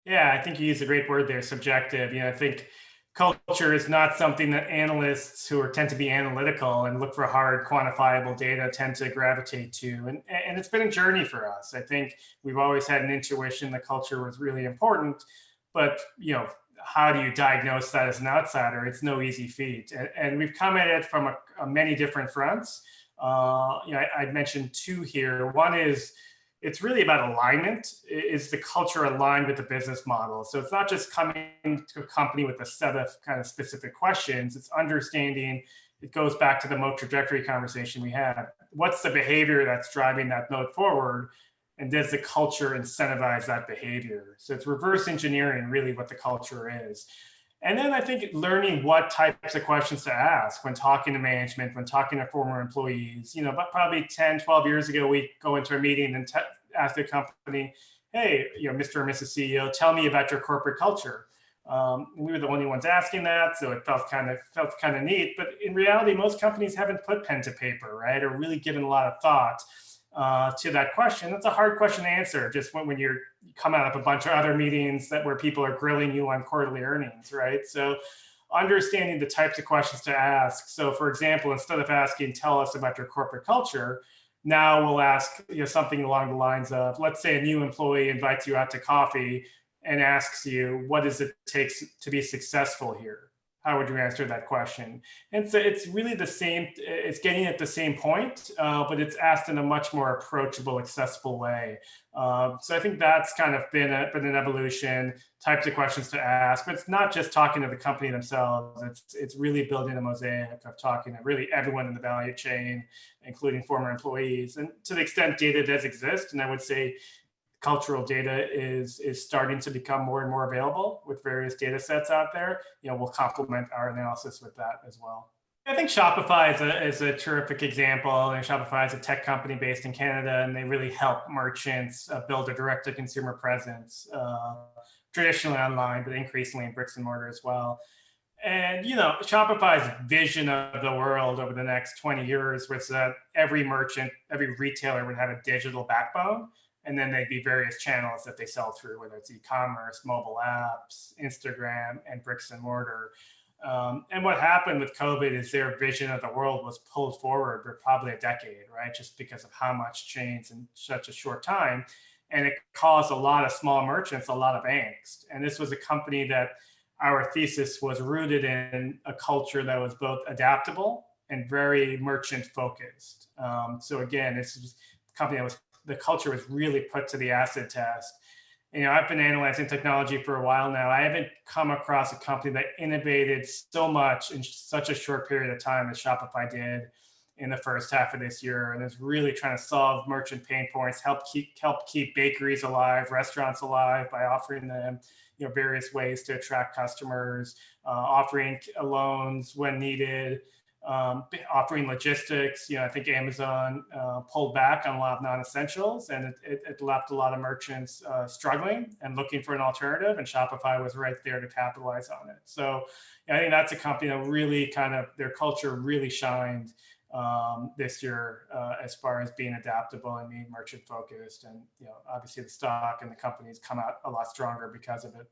Yeah, I think you used a great word there, subjective. I think culture is not something that analysts tend to be analytical and look for hard quantifiable data tend to gravitate to. And it's been a journey for us. I think we've always had an intuition that culture was really important, but how do you diagnose that as an outsider? It's no easy feat. And we've come at it from many different fronts. I'd mentioned two here. One is it's really about alignment. Is the culture aligned with the business model? So it's not just coming to a company with a set of kind of specific questions. It's understanding. It goes back to the moat trajectory conversation we had. What's the behavior that's driving that moat forward? And does the culture incentivize that behavior? So it's reverse engineering really what the culture is. And then I think learning what types of questions to ask when talking to management, when talking to former employees. But probably 10, 12 years ago, we go into a meeting and ask the company, hey, Mr. or Mrs. CEO, tell me about your corporate culture. We were the only ones asking that, so it felt kind of neat. But in reality, most companies haven't put pen to paper, right, or really given a lot of thought to that question. That's a hard question to answer just when you come out of a bunch of other meetings where people are grilling you on quarterly earnings, right? So understanding the types of questions to ask. So for example, instead of asking, tell us about your corporate culture, now we'll ask something along the lines of, let's say a new employee invites you out to coffee and asks you, what does it take to be successful here? How would you answer that question? And so it's really the same, it's getting at the same point, but it's asked in a much more approachable, accessible way. So I think that's kind of been an evolution, types of questions to ask, but it's not just talking to the company themselves. It's really building a mosaic of talking to really everyone in the value chain, including former employees. And to the extent data does exist, and I would say cultural data is starting to become more and more available with various data sets out there, we'll complement our analysis with that as well. I think Shopify is a terrific example. And Shopify is a tech company based in Canada, and they really help merchants build a direct-to-consumer presence, traditionally online, but increasingly in bricks and mortar as well. And Shopify's vision of the world over the next 20 years was that every merchant, every retailer would have a digital backbone. And then there'd be various channels that they sell through, whether it's e-commerce, mobile apps, Instagram, and bricks and mortar. And what happened with COVID is their vision of the world was pulled forward for probably a decade, right? Just because of how much changed in such a short time. And it caused a lot of small merchants a lot of angst. And this was a company that our thesis was rooted in a culture that was both adaptable and very merchant focused. So again, it's a company that was the culture was really put to the acid test. I've been analyzing technology for a while now. I haven't come across a company that innovated so much in such a short period of time as Shopify did in the first half of this year, and is really trying to solve merchant pain points, help keep bakeries alive, restaurants alive by offering them various ways to attract customers, offering loans when needed, offering logistics. I think Amazon pulled back on a lot of non-essentials, and it left a lot of merchants struggling and looking for an alternative, and Shopify was right there to capitalize on it. So I think that's a company that really their culture really shined this year as far as being adaptable and being merchant focused. And obviously the stock and the companies come out a lot stronger because of it.